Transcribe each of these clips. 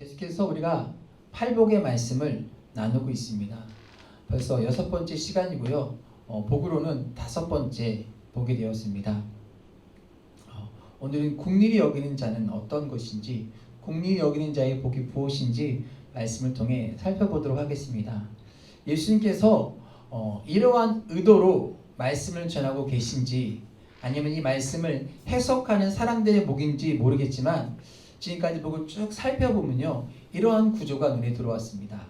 계속해서 우리가 팔복의 말씀을 나누고 있습니다. 벌써 6번째 시간이고요. 복으로는 5번째 보게 되었습니다. 오늘은 긍휼히 여기는 자는 어떤 것인지, 긍휼히 여기는 자의 복이 무엇인지 말씀을 통해 살펴보도록 하겠습니다. 예수님께서 이러한 의도로 말씀을 전하고 계신지, 아니면 이 말씀을 해석하는 사람들의 복인지 모르겠지만, 지금까지 복을 쭉 살펴보면요, 이러한 구조가 눈에 들어왔습니다.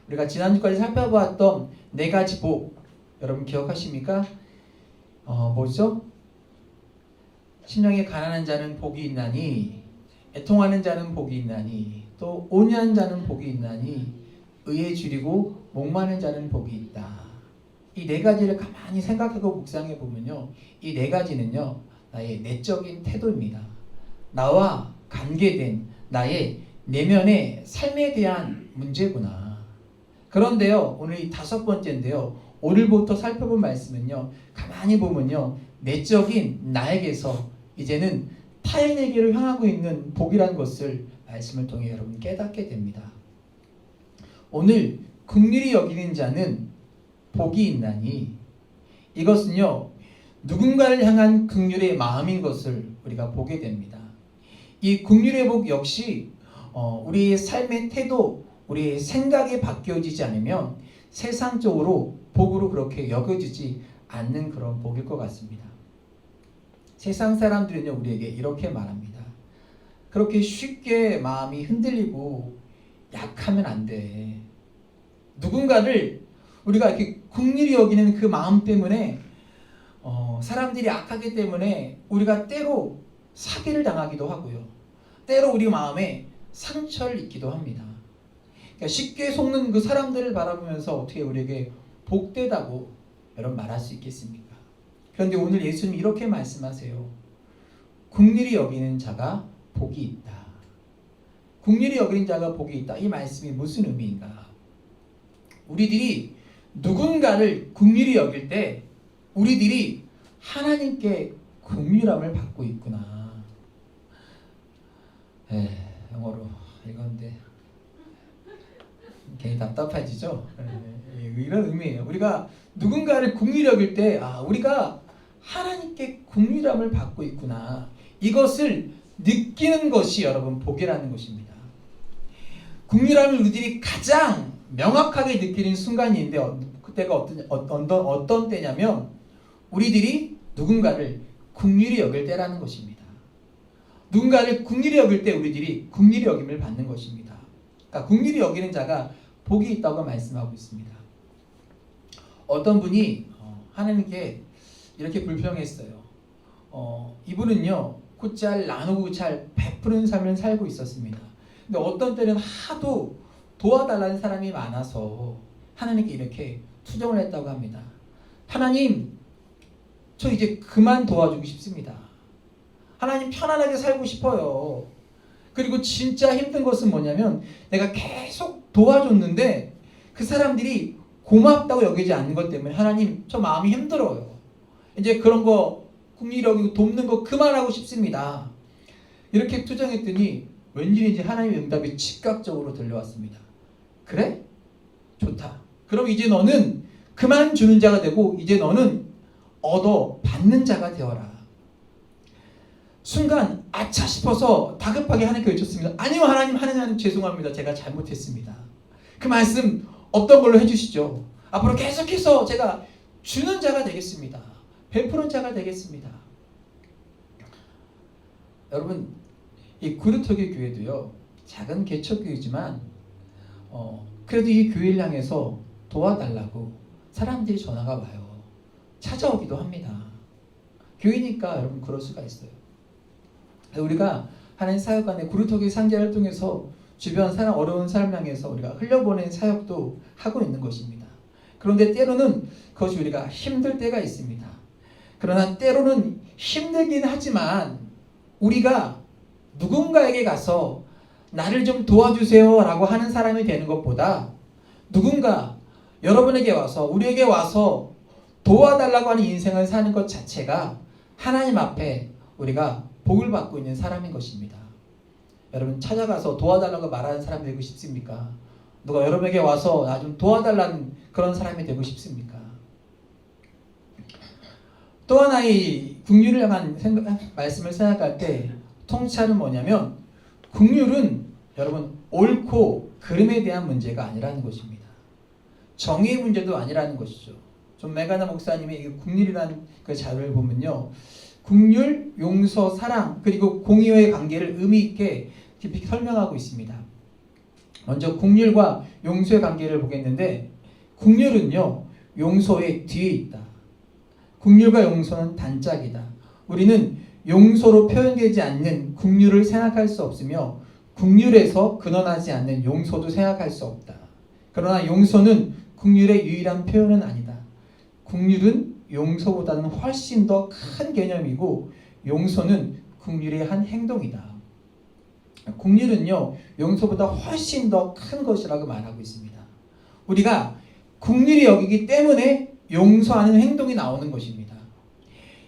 우리가 지난주까지 살펴보았던 4가지 복, 여러분 기억하십니까? 뭐죠? 심령이 가난한 자는 복이 있나니, 애통하는 자는 복이 있나니, 또 온유한 자는 복이 있나니, 의에 줄이고 목마른 자는 복이 있다. 이 4가지를 가만히 생각하고 묵상해 보면요, 이 4가지는요 나의 내적인 태도입니다. 나와 관계된 나의 내면의 삶에 대한 문제구나. 그런데요, 오늘 이 5번째인데요, 오늘부터 살펴볼 말씀은요, 가만히 보면요, 내적인 나에게서 이제는 타인에게로 향하고 있는 복이라는 것을 말씀을 통해 여러분 깨닫게 됩니다. 오늘 긍휼히 여기는 자는 복이 있나니, 이것은요 누군가를 향한 긍휼의 마음인 것을 우리가 보게 됩니다. 이 긍휼의 복 역시 우리의 삶의 태도, 우리의 생각이 바뀌어지지 않으면 세상적으로 복으로 그렇게 여겨지지 않는 그런 복일 것 같습니다. 세상 사람들은요 우리에게 이렇게 말합니다. 그렇게 쉽게 마음이 흔들리고 약하면 안 돼. 누군가를 우리가 이렇게 긍휼히 여기는 그 마음 때문에 사람들이 악하기 때문에 우리가 때로 사기를 당하기도 하고요, 때로 우리 마음에 상처를 입기도 합니다. 그러니까 쉽게 속는 그 사람들을 바라보면서 어떻게 우리에게 복되다고 여러분 말할 수 있겠습니까? 그런데 오늘 예수님이 이렇게 말씀하세요. 긍휼히 여기는 자가 복이 있다. 긍휼히 여기는 자가 복이 있다. 이 말씀이 무슨 의미인가? 우리들이 누군가를 긍휼히 여길 때 우리들이 하나님께 긍휼함을 받고 있구나. 영어로 이건데 괜히 답답해지죠? 이런 의미예요. 우리가 누군가를 긍휼히 여길 때 우리가 하나님께 긍휼함을 받고 있구나. 이것을 느끼는 것이 여러분 복이라는 것입니다. 긍휼함을 우리들이 가장 명확하게 느끼는 순간이 있는데 그때가 어떤 때냐면 우리들이 누군가를 긍휼히 여길 때라는 것입니다. 누군가를 긍휼히 여길 때 우리들이 긍휼히 여김을 받는 것입니다. 그러니까 긍휼히 여기는 자가 복이 있다고 말씀하고 있습니다. 어떤 분이 하나님께 이렇게 불평했어요. 이분은요 곧잘 나누고 잘 베푸는 삶을 살고 있었습니다. 근데 어떤 때는 하도 도와달라는 사람이 많아서 하나님께 이렇게 투정을 했다고 합니다. 하나님, 저 이제 그만 도와주고 싶습니다. 하나님, 편안하게 살고 싶어요. 그리고 진짜 힘든 것은 뭐냐면 내가 계속 도와줬는데 그 사람들이 고맙다고 여기지 않는 것 때문에 하나님, 저 마음이 힘들어요. 이제 그런 거 긍휼히 여기고 돕는 거 그만하고 싶습니다. 이렇게 투정했더니 웬일인지 하나님의 응답이 즉각적으로 들려왔습니다. 그래? 좋다. 그럼 이제 너는 그만 주는 자가 되고 이제 너는 얻어 받는 자가 되어라. 순간 아차 싶어서 다급하게 하나님께 외쳤습니다. 아니요 하나님 죄송합니다. 제가 잘못했습니다. 그 말씀 없던 걸로 해주시죠. 앞으로 계속해서 제가 주는 자가 되겠습니다. 베푸는 자가 되겠습니다. 여러분, 이 구루터기 교회도요 작은 개척교회지만 그래도 이 교회를 향해서 도와달라고 사람들이 전화가 와요. 찾아오기도 합니다. 교회니까 여러분 그럴 수가 있어요. 우리가 하나님 사역 안에 구루터기 상자를 통해서 주변 사람, 어려운 사람 향해서 우리가 흘려보낸 사역도 하고 있는 것입니다. 그런데 때로는 그것이 우리가 힘들 때가 있습니다. 그러나 때로는 힘들긴 하지만 우리가 누군가에게 가서 나를 좀 도와주세요 라고 하는 사람이 되는 것보다 누군가 여러분에게 와서 우리에게 와서 도와달라고 하는 인생을 사는 것 자체가 하나님 앞에 우리가 복을 받고 있는 사람인 것입니다. 여러분 찾아가서 도와달라고 말하는 사람이 되고 싶습니까? 누가 여러분에게 와서 나 좀 도와달라는 그런 사람이 되고 싶습니까? 또 하나의 긍휼을 향한 말씀을 생각할 때 통찰은 뭐냐면, 긍휼은 여러분 옳고 그름에 대한 문제가 아니라는 것입니다. 정의의 문제도 아니라는 것이죠. 존 메가나 목사님의 이 긍휼이라는 그 자료를 보면요, 긍휼, 용서, 사랑, 그리고 공의와의 관계를 의미 있게 깊이 설명하고 있습니다. 먼저 긍휼과 용서의 관계를 보겠는데, 긍휼은요 용서의 뒤에 있다. 긍휼과 용서는 단짝이다. 우리는 용서로 표현되지 않는 긍휼을 생각할 수 없으며, 긍휼에서 근원하지 않는 용서도 생각할 수 없다. 그러나 용서는 긍휼의 유일한 표현은 아니다. 긍휼은 용서보다는 훨씬 더 큰 개념이고, 용서는 긍휼의 한 행동이다. 긍휼은요 용서보다 훨씬 더 큰 것이라고 말하고 있습니다. 우리가 긍휼히 여기기 때문에 용서하는 행동이 나오는 것입니다.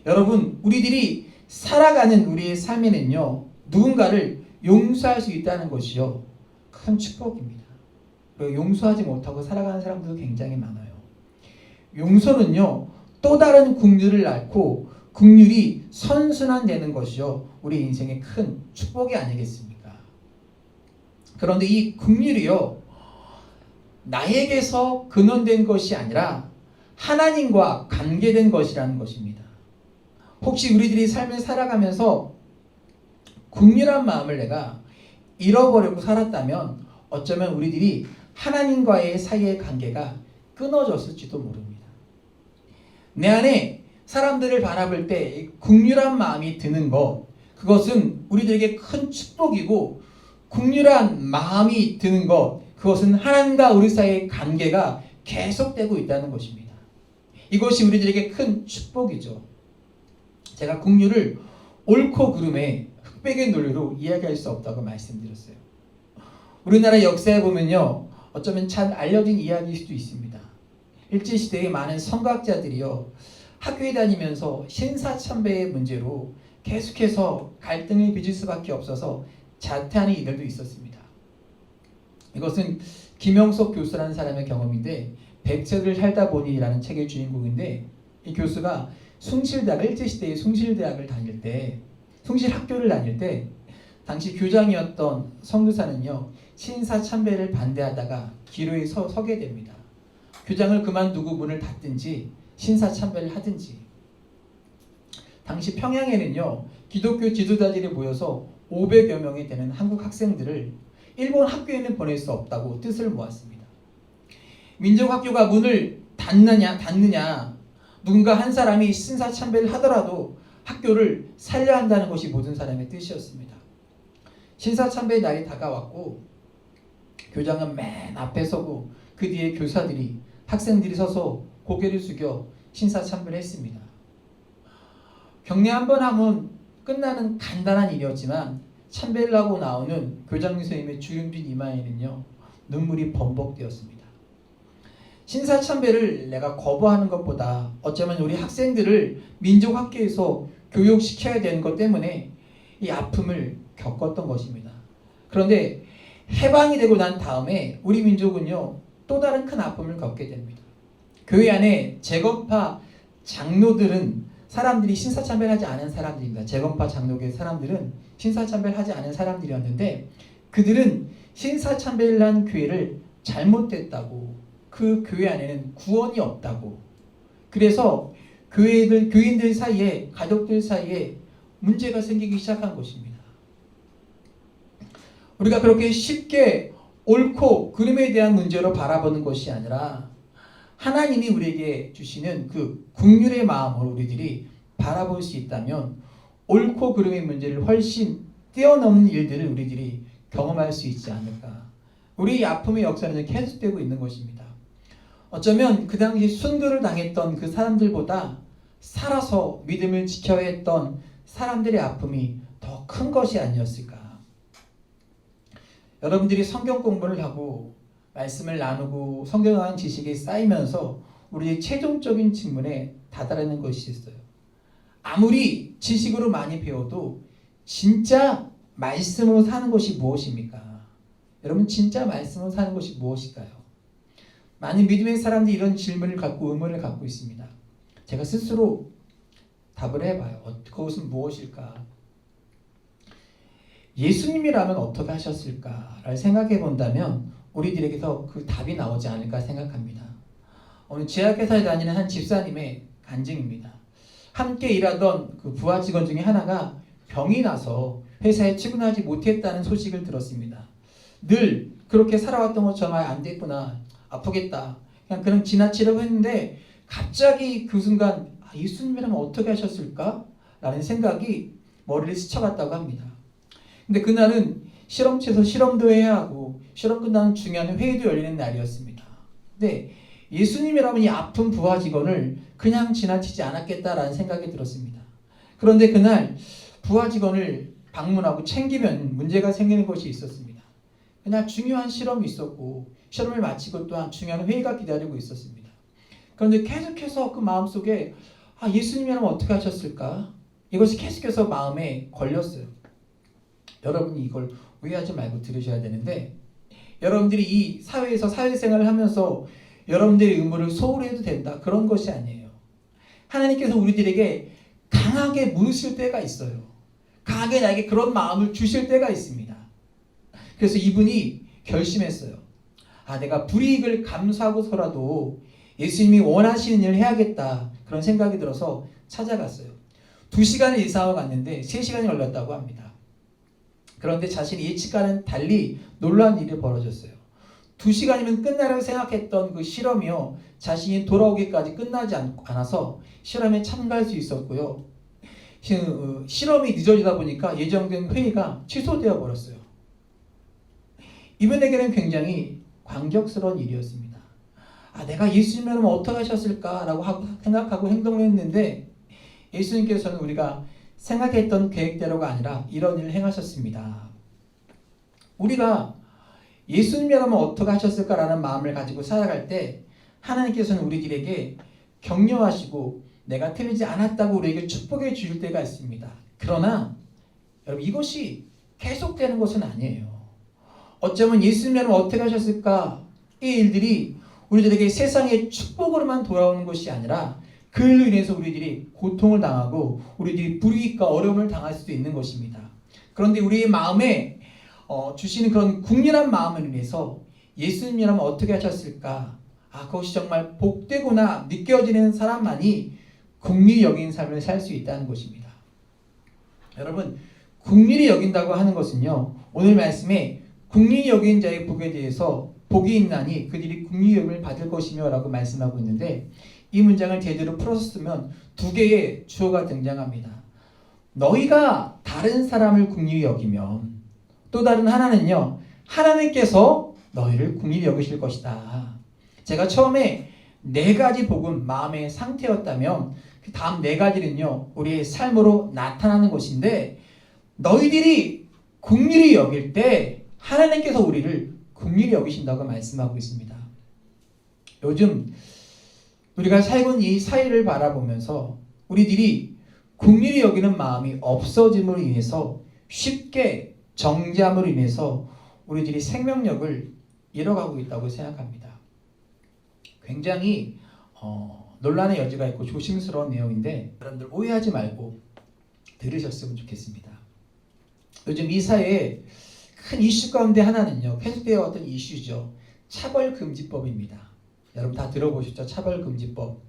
여러분, 우리들이 살아가는 우리의 삶에는요 누군가를 용서할 수 있다는 것이요 큰 축복입니다. 그리고 용서하지 못하고 살아가는 사람들도 굉장히 많아요. 용서는요 또 다른 긍휼을 낳고 긍휼이 선순환되는 것이요 우리 인생의 큰 축복이 아니겠습니까? 그런데 이 긍휼이요 나에게서 근원된 것이 아니라 하나님과 관계된 것이라는 것입니다. 혹시 우리들이 삶을 살아가면서 긍휼한 마음을 내가 잃어버리고 살았다면 어쩌면 우리들이 하나님과의 사이의 관계가 끊어졌을지도 모릅니다. 내 안에 사람들을 바라볼 때 긍휼한 마음이 드는 것, 그것은 우리들에게 큰 축복이고, 긍휼한 마음이 드는 것, 그것은 하나님과 우리 사이의 관계가 계속되고 있다는 것입니다. 이것이 우리들에게 큰 축복이죠. 제가 긍휼을 옳고 그름의 흑백의 논리로 이야기할 수 없다고 말씀드렸어요. 우리나라 역사에 보면요 어쩌면 잘 알려진 이야기일 수도 있습니다. 일제시대의 많은 선각자들이요 학교에 다니면서 신사참배의 문제로 계속해서 갈등을 빚을 수밖에 없어서 자퇴하는 이들도 있었습니다. 이것은 김영석 교수라는 사람의 경험인데, 백제를 살다 보니라는 책의 주인공인데, 이 교수가 숭실대학, 일제시대의 숭실대학을 다닐 때, 숭실학교를 다닐 때 당시 교장이었던 선교사는요 신사참배를 반대하다가 기로에 서게 됩니다. 교장을 그만두고 문을 닫든지 신사참배를 하든지. 당시 평양에는요 기독교 지도자들이 모여서 500여 명이 되는 한국 학생들을 일본 학교에는 보낼 수 없다고 뜻을 모았습니다. 민족학교가 문을 닫느냐, 누군가 한 사람이 신사참배를 하더라도 학교를 살려야 한다는 것이 모든 사람의 뜻이었습니다. 신사참배의 날이 다가왔고, 교장은 맨 앞에 서고 그 뒤에 교사들이, 학생들이 서서 고개를 숙여 신사참배를 했습니다. 경례 한 번 하면 끝나는 간단한 일이었지만, 참배를 하고 나오는 교장 선생님의 주름진 이마에는요 눈물이 범벅되었습니다. 신사참배를 내가 거부하는 것보다 어쩌면 우리 학생들을 민족학교에서 교육시켜야 되는 것 때문에 이 아픔을 겪었던 것입니다. 그런데 해방이 되고 난 다음에 우리 민족은요 또 다른 큰 아픔을 겪게 됩니다. 교회 안에 재건파 장로들은 사람들이 신사참배를 하지 않은 사람들입니다. 재건파 장로교의 사람들은 신사참배를 하지 않은 사람들이었는데, 그들은 신사참배를 한 교회를 잘못됐다고, 그 교회 안에는 구원이 없다고, 그래서 교인들 사이에, 가족들 사이에 문제가 생기기 시작한 것입니다. 우리가 그렇게 쉽게 옳고 그름에 대한 문제로 바라보는 것이 아니라 하나님이 우리에게 주시는 그 긍휼의 마음으로 우리들이 바라볼 수 있다면 옳고 그름의 문제를 훨씬 뛰어넘는 일들을 우리들이 경험할 수 있지 않을까. 우리의 아픔의 역사는 계속되고 있는 것입니다. 어쩌면 그 당시 순교를 당했던 그 사람들보다 살아서 믿음을 지켜야 했던 사람들의 아픔이 더 큰 것이 아니었을까. 여러분들이 성경 공부를 하고 말씀을 나누고 성경에 관한 지식이 쌓이면서 우리의 최종적인 질문에 다다르는 것이 있어요. 아무리 지식으로 많이 배워도 진짜 말씀으로 사는 것이 무엇입니까? 여러분 진짜 말씀으로 사는 것이 무엇일까요? 많은 믿음의 사람들이 이런 질문을 갖고 의문을 갖고 있습니다. 제가 스스로 답을 해봐요. 그것은 무엇일까? 예수님이라면 어떻게 하셨을까를 생각해 본다면 우리들에게서 그 답이 나오지 않을까 생각합니다. 오늘 제약회사에 다니는 한 집사님의 간증입니다. 함께 일하던 그 부하 직원 중에 하나가 병이 나서 회사에 출근하지 못했다는 소식을 들었습니다. 늘 그렇게 살아왔던 것처럼 안 됐구나, 아프겠다, 그냥 그냥 지나치려고 했는데 갑자기 그 순간 예수님이라면 어떻게 하셨을까? 라는 생각이 머리를 스쳐갔다고 합니다. 근데 그날은 실험실에서 실험도 해야 하고 실험 끝나는 중요한 회의도 열리는 날이었습니다. 근데 예수님이라면 이 아픈 부하 직원을 그냥 지나치지 않았겠다라는 생각이 들었습니다. 그런데 그날 부하 직원을 방문하고 챙기면 문제가 생기는 것이 있었습니다. 그냥 중요한 실험이 있었고 실험을 마치고 또한 중요한 회의가 기다리고 있었습니다. 그런데 계속해서 그 마음속에 예수님이라면 어떻게 하셨을까? 이것이 계속해서 마음에 걸렸어요. 여러분이 이걸 오해하지 말고 들으셔야 되는데, 여러분들이 이 사회에서 사회생활을 하면서 여러분들의 의무를 소홀히 해도 된다, 그런 것이 아니에요. 하나님께서 우리들에게 강하게 물으실 때가 있어요. 강하게 나에게 그런 마음을 주실 때가 있습니다. 그래서 이분이 결심했어요. 내가 불이익을 감수하고서라도 예수님이 원하시는 일을 해야겠다, 그런 생각이 들어서 찾아갔어요. 2시간을 예상하고 갔는데 3시간이 걸렸다고 합니다. 그런데 자신이 예측과는 달리 놀라운 일이 벌어졌어요. 2시간이면 끝나라고 생각했던 그 실험이요, 자신이 돌아오기까지 끝나지 않아서 실험에 참가할 수 있었고요. 실험이 늦어지다 보니까 예정된 회의가 취소되어 버렸어요. 이분에게는 굉장히 광적스러운 일이었습니다. 내가 예수님이라면 어떻게 하셨을까라고 생각하고 행동을 했는데, 예수님께서는 우리가 생각했던 계획대로가 아니라 이런 일을 행하셨습니다. 우리가 예수님이라면 어떻게 하셨을까라는 마음을 가지고 살아갈 때 하나님께서는 우리들에게 격려하시고 내가 틀리지 않았다고 우리에게 축복해 주실 때가 있습니다. 그러나 여러분, 이것이 계속되는 것은 아니에요. 어쩌면 예수님이라면 어떻게 하셨을까, 이 일들이 우리들에게 세상의 축복으로만 돌아오는 것이 아니라 그 일로 인해서 우리들이 고통을 당하고 우리들이 불이익과 어려움을 당할 수도 있는 것입니다. 그런데 우리의 마음에 주시는 그런 국률한 마음을 인해서 예수님이라면 어떻게 하셨을까, 그것이 정말 복되구나 느껴지는 사람만이 긍휼히 여긴 삶을 살 수 있다는 것입니다. 여러분, 긍휼히 여긴다고 하는 것은요, 오늘 말씀에 긍휼히 여긴 자의 복에 대해서 복이 있나니 그들이 긍휼히 여김을 받을 것이며 라고 말씀하고 있는데, 이 문장을 제대로 풀어서 쓰면 2개의 주어가 등장합니다. 너희가 다른 사람을 긍휼히 여기면, 또 다른 하나는요, 하나님께서 너희를 긍휼히 여기실 것이다. 제가 처음에 4가지 복은 마음의 상태였다면 그 다음 4가지는요 우리의 삶으로 나타나는 것인데, 너희들이 긍휼히 여길 때 하나님께서 우리를 긍휼히 여기신다고 말씀하고 있습니다. 요즘 우리가 살고 있는 이 사회를 바라보면서 우리들이 긍휼히 여기는 마음이 없어짐으로 인해서 쉽게 정죄함으로 인해서 우리들이 생명력을 잃어가고 있다고 생각합니다. 굉장히 논란의 여지가 있고 조심스러운 내용인데 여러분들 오해하지 말고 들으셨으면 좋겠습니다. 요즘 이 사회에 큰 이슈 가운데 하나는요, 계속되어 왔던 이슈죠. 차별금지법입니다. 여러분 다 들어보셨죠? 차별금지법.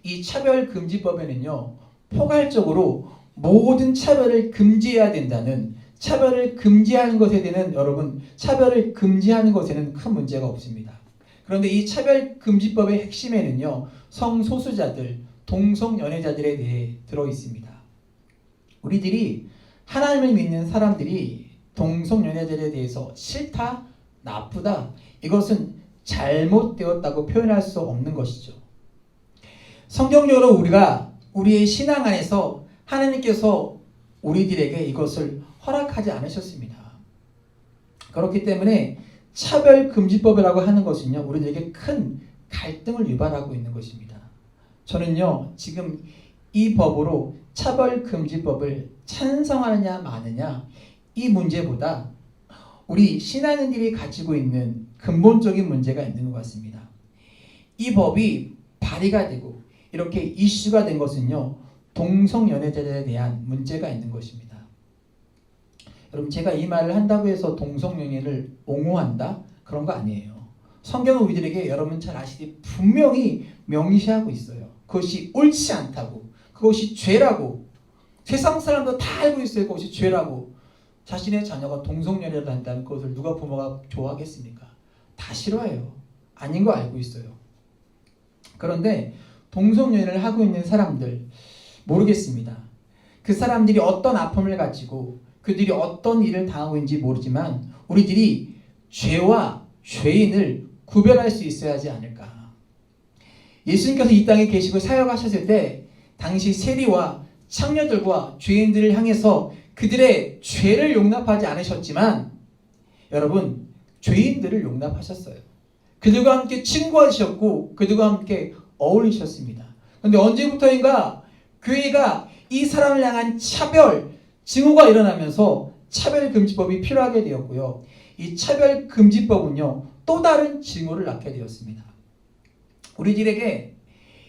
이 차별금지법에는요, 포괄적으로 모든 차별을 금지해야 된다는, 차별을 금지하는 것에 대한, 여러분, 차별을 금지하는 것에는 큰 문제가 없습니다. 그런데 이 차별금지법의 핵심에는요, 성소수자들, 동성연애자들에 대해 들어있습니다. 우리들이 하나님을 믿는 사람들이 동성연애자들에 대해서 싫다, 나쁘다, 이것은 잘못되었다고 표현할 수 없는 것이죠. 성경적으로 우리가 우리의 신앙 안에서 하나님께서 우리들에게 이것을 허락하지 않으셨습니다. 그렇기 때문에 차별금지법이라고 하는 것은요, 우리들에게 큰 갈등을 유발하고 있는 것입니다. 저는요, 지금 이 법으로 차별금지법을 찬성하느냐 마느냐 이 문제보다 우리 신앙인들이 가지고 있는 근본적인 문제가 있는 것 같습니다. 이 법이 발의가 되고 이렇게 이슈가 된 것은요, 동성연애자들에 대한 문제가 있는 것입니다. 여러분, 제가 이 말을 한다고 해서 동성연애를 옹호한다? 그런 거 아니에요. 성경은 우리들에게 여러분 잘 아시듯이 분명히 명시하고 있어요. 그것이 옳지 않다고, 그것이 죄라고, 세상 사람도 다 알고 있어요. 그것이 죄라고. 자신의 자녀가 동성연애를 한다는 것을 누가 부모가 좋아하겠습니까? 다 싫어해요. 아닌 거 알고 있어요. 그런데 동성연애를 하고 있는 사람들 모르겠습니다. 그 사람들이 어떤 아픔을 가지고 그들이 어떤 일을 당하고 있는지 모르지만 우리들이 죄와 죄인을 구별할 수 있어야 하지 않을까. 예수님께서 이 땅에 계시고 사역하셨을 때 당시 세리와 창녀들과 죄인들을 향해서 그들의 죄를 용납하지 않으셨지만 여러분, 죄인들을 용납하셨어요. 그들과 함께 친구하셨고 그들과 함께 어울리셨습니다. 그런데 언제부터인가 교회가 이 사람을 향한 차별, 증오가 일어나면서 차별금지법이 필요하게 되었고요. 이 차별금지법은요, 또 다른 증오를 낳게 되었습니다. 우리들에게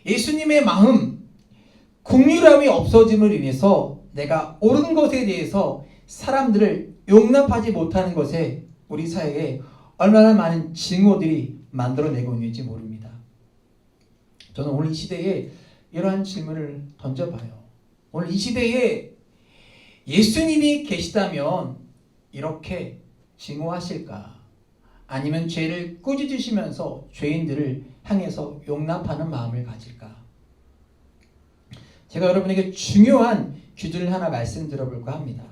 예수님의 마음, 긍휼함이 없어짐을 인해서 내가 옳은 것에 대해서 사람들을 용납하지 못하는 것에 우리 사회에 얼마나 많은 증오들이 만들어내고 있는지 모릅니다. 저는 오늘 이 시대에 이러한 질문을 던져봐요. 오늘 이 시대에 예수님이 계시다면 이렇게 증오하실까? 아니면 죄를 꾸짖으시면서 죄인들을 향해서 용납하는 마음을 가질까? 제가 여러분에게 중요한 규칙을 하나 말씀드려볼까 합니다.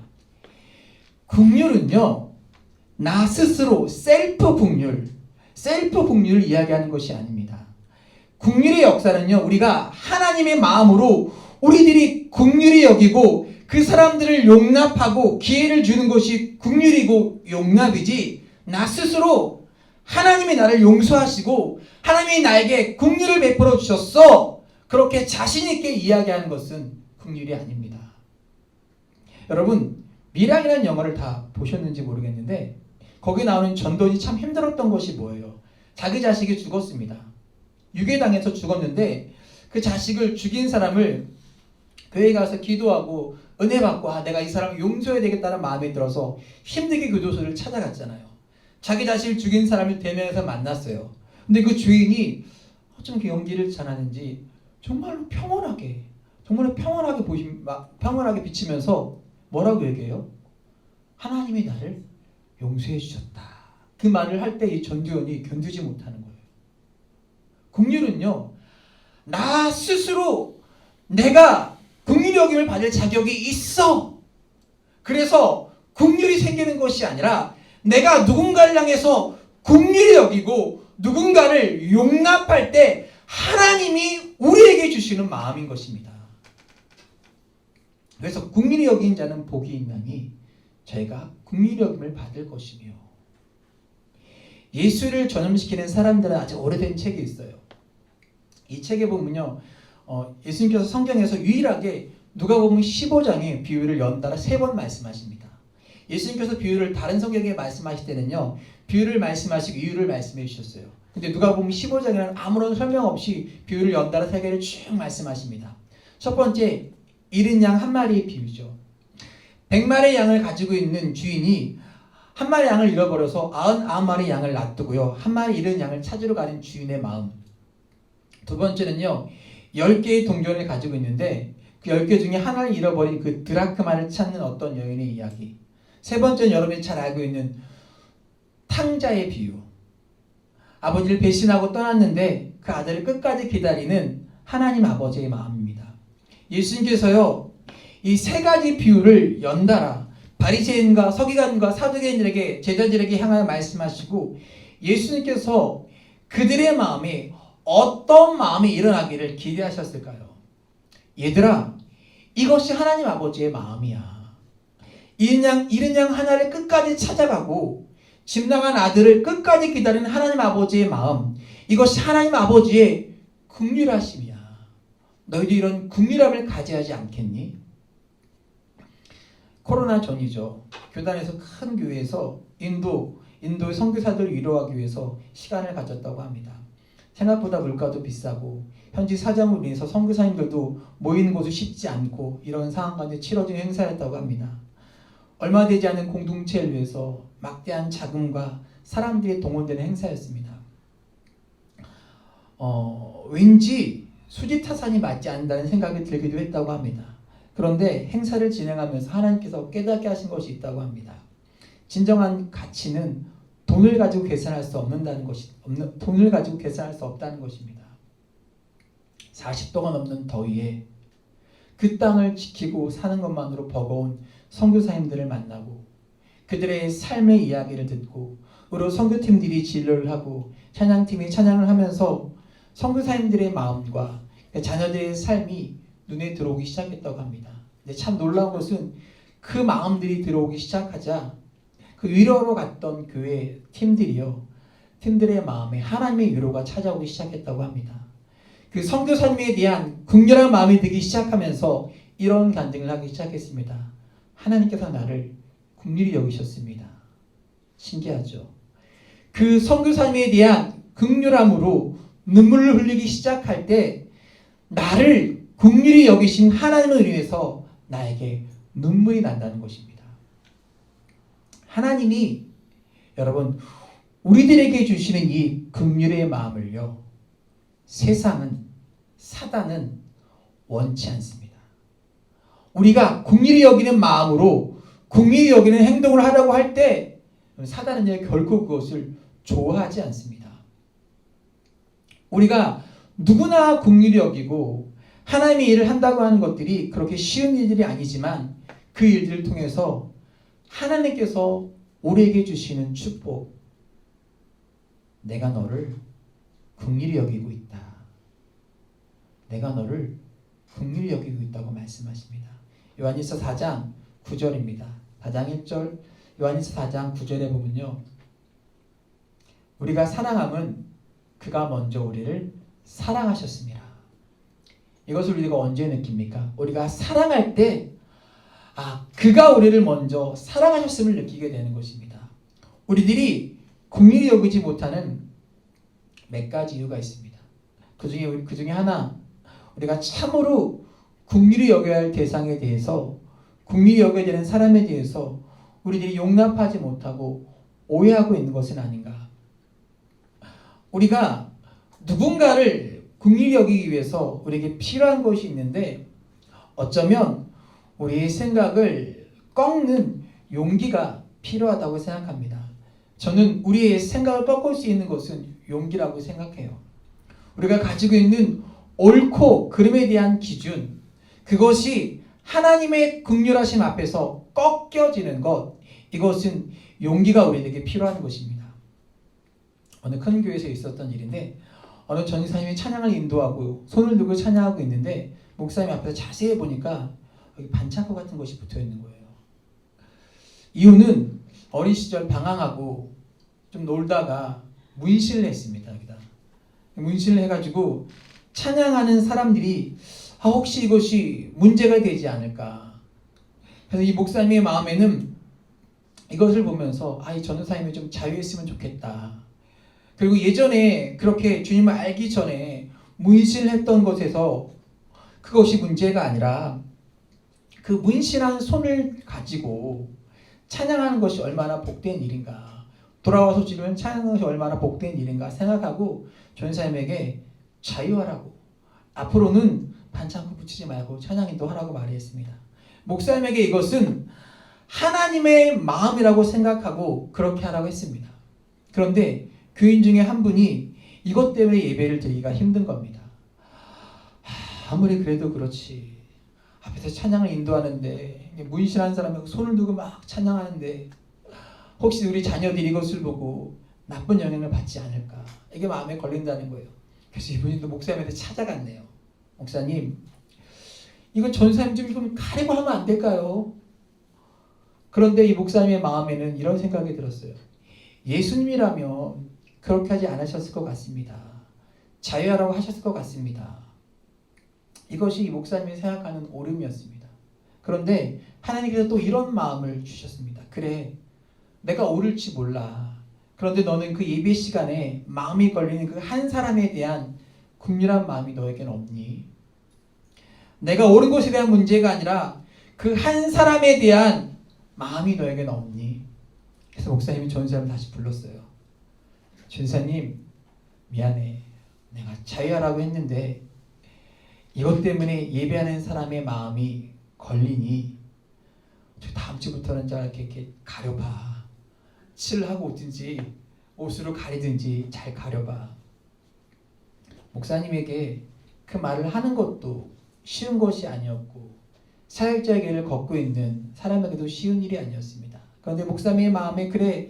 긍휼은요, 나 스스로 셀프 긍휼을 이야기하는 것이 아닙니다. 긍휼의 역사는요, 우리가 하나님의 마음으로 우리들이 긍휼히 여기고 그 사람들을 용납하고 기회를 주는 것이 긍휼이고 용납이지, 나 스스로 하나님이 나를 용서하시고 하나님이 나에게 긍휼을 베풀어 주셨어, 그렇게 자신 있게 이야기하는 것은 긍휼이 아닙니다. 여러분, 미랑이라는 영화를 다 보셨는지 모르겠는데 거기 나오는 전도인이 참 힘들었던 것이 뭐예요? 자기 자식이 죽었습니다. 유괴당해서 죽었는데 그 자식을 죽인 사람을 교회에 가서 기도하고 은혜 받고 내가 이 사람을 용서해야 되겠다는 마음이 들어서 힘들게 교도소를 찾아갔잖아요. 자기 자식을 죽인 사람을 대면에서 만났어요. 근데 그 주인이 어쩜 이렇게 연기를 잘하는지 정말로 평온하게 비치면서 뭐라고 얘기해요? 하나님이 나를 용서해 주셨다. 그 말을 할 때 이 전도연이 견디지 못하는 거예요. 긍휼은요, 나 스스로 내가 긍휼히 여김을 받을 자격이 있어. 그래서 긍휼이 생기는 것이 아니라 내가 누군가를 향해서 긍휼히 여기고 누군가를 용납할 때 하나님이 우리에게 주시는 마음인 것입니다. 그래서 긍휼히 여긴 자는 복이 있나니 저희가 긍휼히 여김을 받을 것이며, 예수를 전염시키는 사람들은 아주 오래된 책이 있어요. 이 책에 보면요, 예수님께서 성경에서 유일하게 누가복음 15장의 비유를 연달아 3번 말씀하십니다. 예수님께서 비유를 다른 성경에 말씀하실 때는요, 비유를 말씀하시고 이유를 말씀해 주셨어요. 근데 누가복음 15장에는 아무런 설명 없이 비유를 연달아 3개를 쭉 말씀하십니다. 첫 번째, 잃은 양 한 마리의 비유죠. 100마리의 양을 가지고 있는 주인이 한 마리 양을 잃어버려서 99마리 양을 놔두고요, 한 마리 잃은 양을 찾으러 가는 주인의 마음. 두 번째는요, 10개의 동전을 가지고 있는데 그 10개 중에 하나를 잃어버린 그 드라크마를 찾는 어떤 여인의 이야기. 세 번째는 여러분이 잘 알고 있는 탕자의 비유. 아버지를 배신하고 떠났는데 그 아들을 끝까지 기다리는 하나님 아버지의 마음입니다. 예수님께서요, 이 3가지 비유를 연달아 바리새인과 서기관과 사두개인들에게, 제자들에게 향하여 말씀하시고, 예수님께서 그들의 마음에 어떤 마음이 일어나기를 기대하셨을까요? 얘들아, 이것이 하나님 아버지의 마음이야. 잃은 양 하나를 끝까지 찾아가고 집 나간 아들을 끝까지 기다리는 하나님 아버지의 마음, 이것이 하나님 아버지의 긍휼하심이야. 너희도 이런 긍휼함을 가져야지 않겠니? 코로나 전이죠. 교단에서 큰 교회에서 인도의 선교사들을 위로하기 위해서 시간을 가졌다고 합니다. 생각보다 물가도 비싸고 현지 사정으로 인해서 선교사님들도 모이는 곳이 쉽지 않고 이런 상황 가운데 치러진 행사였다고 합니다. 얼마 되지 않은 공동체를 위해서 막대한 자금과 사람들이 동원되는 행사였습니다. 왠지 수지타산이 맞지 않는다는 생각이 들기도 했다고 합니다. 그런데 행사를 진행하면서 하나님께서 깨닫게 하신 것이 있다고 합니다. 진정한 가치는 돈을 가지고 계산할 수 없다는 것입니다. 40도가 넘는 더위에 그 땅을 지키고 사는 것만으로 버거운 선교사님들을 만나고 그들의 삶의 이야기를 듣고 으로 선교팀들이 진료를 하고 찬양팀이 찬양을 하면서 선교사님들의 마음과 자녀들의 삶이 눈에 들어오기 시작했다고 합니다. 근데 참 놀라운 것은 그 마음들이 들어오기 시작하자 그 위로로 갔던 교회 팀들의 마음에 하나님의 위로가 찾아오기 시작했다고 합니다. 그 선교사님에 대한 긍휼한 마음이 들기 시작하면서 이런 간증을 하기 시작했습니다. 하나님께서 나를 긍휼히 여기셨습니다. 신기하죠? 그 선교사님에 대한 긍휼함으로 눈물을 흘리기 시작할 때 나를 긍휼히 여기신 하나님을 위해서 나에게 눈물이 난다는 것입니다. 하나님이 여러분 우리들에게 주시는 이 긍휼의 마음을요, 세상은 사단은 원치 않습니다. 우리가 긍휼히 여기는 마음으로 긍휼히 여기는 행동을 하려고 할 때 사단은 결코 그것을 좋아하지 않습니다. 우리가 누구나 긍휼히 여기고 하나님의 일을 한다고 하는 것들이 그렇게 쉬운 일들이 아니지만 그 일들을 통해서 하나님께서 우리에게 주시는 축복, 내가 너를 긍휼히 여기고 있다. 내가 너를 긍휼히 여기고 있다고 말씀하십니다. 요한일서 4장 9절입니다. 4장 1절 요한일서 4장 9절에 보면요, 우리가 사랑함은 그가 먼저 우리를 사랑하셨습니다. 이것을 우리가 언제 느낍니까? 우리가 사랑할 때 그가 우리를 먼저 사랑하셨음을 느끼게 되는 것입니다. 우리들이 긍휼히 여기지 못하는 몇 가지 이유가 있습니다. 그 중에 하나, 우리가 참으로 긍휼히 여겨야 할 대상에 대해서, 긍휼히 여겨야 되는 사람에 대해서 우리들이 용납하지 못하고 오해하고 있는 것은 아닌가. 우리가 누군가를 긍휼히 여기기 위해서 우리에게 필요한 것이 있는데 어쩌면 우리의 생각을 꺾는 용기가 필요하다고 생각합니다. 저는 우리의 생각을 꺾을 수 있는 것은 용기라고 생각해요. 우리가 가지고 있는 옳고 그름에 대한 기준, 그것이 하나님의 긍휼하심 앞에서 꺾여지는 것, 이것은 용기가 우리에게 필요한 것입니다. 어느 큰 교회에서 있었던 일인데 어느 전사님이 찬양을 인도하고 손을 들고 찬양하고 있는데 목사님 앞에서 자세히 보니까 여기 반창고 같은 것이 붙어 있는 거예요. 이유는 어린 시절 방황하고 좀 놀다가 문신을 했습니다. 여기다 문신을 해가지고 찬양하는 사람들이 혹시 이것이 문제가 되지 않을까. 그래서 이 목사님의 마음에는 이것을 보면서 이 전도사님이 좀 자유했으면 좋겠다. 그리고 예전에 그렇게 주님을 알기 전에 문신을 했던 것에서 그것이 문제가 아니라 그 문신한 손을 가지고 찬양하는 것이 얼마나 복된 일인가, 돌아와서 주님을 찬양하는 것이 얼마나 복된 일인가 생각하고 전사님에게 자유하라고, 앞으로는 반창고 붙이지 말고 찬양인도 하라고 말했습니다. 목사님에게 이것은 하나님의 마음이라고 생각하고 그렇게 하라고 했습니다. 그런데 교인 중에 한 분이 이것 때문에 예배를 드리기가 힘든 겁니다. 아무리 그래도 그렇지, 앞에서 찬양을 인도하는데 문신한 사람이 손을 두고 막 찬양하는데 혹시 우리 자녀들이 이것을 보고 나쁜 영향을 받지 않을까, 이게 마음에 걸린다는 거예요. 그래서 이분이 또 목사님한테 찾아갔네요. 목사님, 이거 전사님 좀 가리고 하면 안 될까요? 그런데 이 목사님의 마음에는 이런 생각이 들었어요. 예수님이라면 그렇게 하지 않으셨을 것 같습니다. 자유하라고 하셨을 것 같습니다. 이것이 이 목사님이 생각하는 옳음이었습니다. 그런데 하나님께서 또 이런 마음을 주셨습니다. 그래, 내가 옳을지 몰라. 그런데 너는 그 예배 시간에 마음이 걸리는 그 한 사람에 대한 긍휼한 마음이 너에게는 없니? 내가 옳은 것에 대한 문제가 아니라 그 한 사람에 대한 마음이 너에게는 없니? 그래서 목사님이 전사를 다시 불렀어요. 전사님, 미안해. 내가 자유하라고 했는데 이것 때문에 예배하는 사람의 마음이 걸리니 다음 주부터는 이렇게 가려봐. 칠하고 오든지 옷으로 가리든지 잘 가려봐. 목사님에게 그 말을 하는 것도 쉬운 것이 아니었고 사역자의 길을 걷고 있는 사람에게도 쉬운 일이 아니었습니다. 그런데 목사님의 마음에 그래,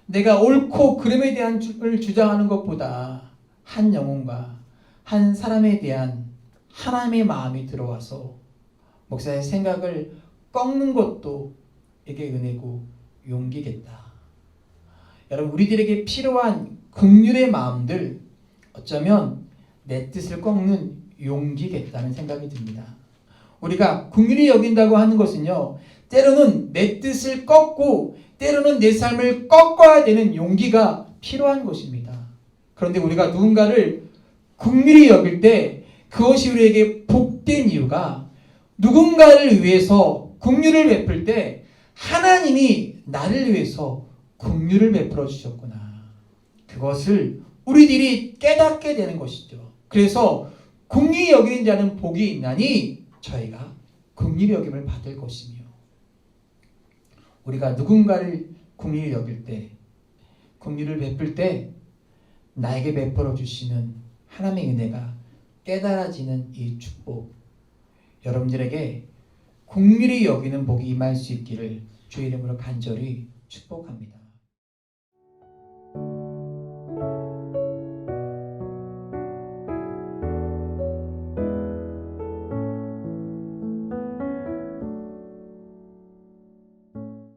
내가 옳고 그름에 대한 을 주장하는 것보다 한 영혼과 한 사람에 대한 하나님의 마음이 들어와서 목사의 생각을 꺾는 것도 에게 은혜고 용기겠다. 여러분, 우리들에게 필요한 긍휼의 마음들, 어쩌면 내 뜻을 꺾는 용기겠다는 생각이 듭니다. 우리가 긍휼히 여긴다고 하는 것은요, 때로는 내 뜻을 꺾고 때로는 내 삶을 꺾어야 되는 용기가 필요한 것입니다. 그런데 우리가 누군가를 긍휼히 여길 때 그것이 우리에게 복된 이유가, 누군가를 위해서 긍휼을 베풀 때 하나님이 나를 위해서 긍휼을 베풀어 주셨구나. 그것을 우리들이 깨닫게 되는 것이죠. 그래서 긍휼히 여기는 자는 복이 있나니 저희가 긍휼히 여김을 받을 것이며, 우리가 누군가를 긍휼히 여길 때, 긍휼을 베풀 때 나에게 베풀어 주시는 하나님의 은혜가 깨달아지는 이 축복, 여러분들에게 긍휼히 여기는 복이 임할 수 있기를 주의 이름으로 간절히 축복합니다.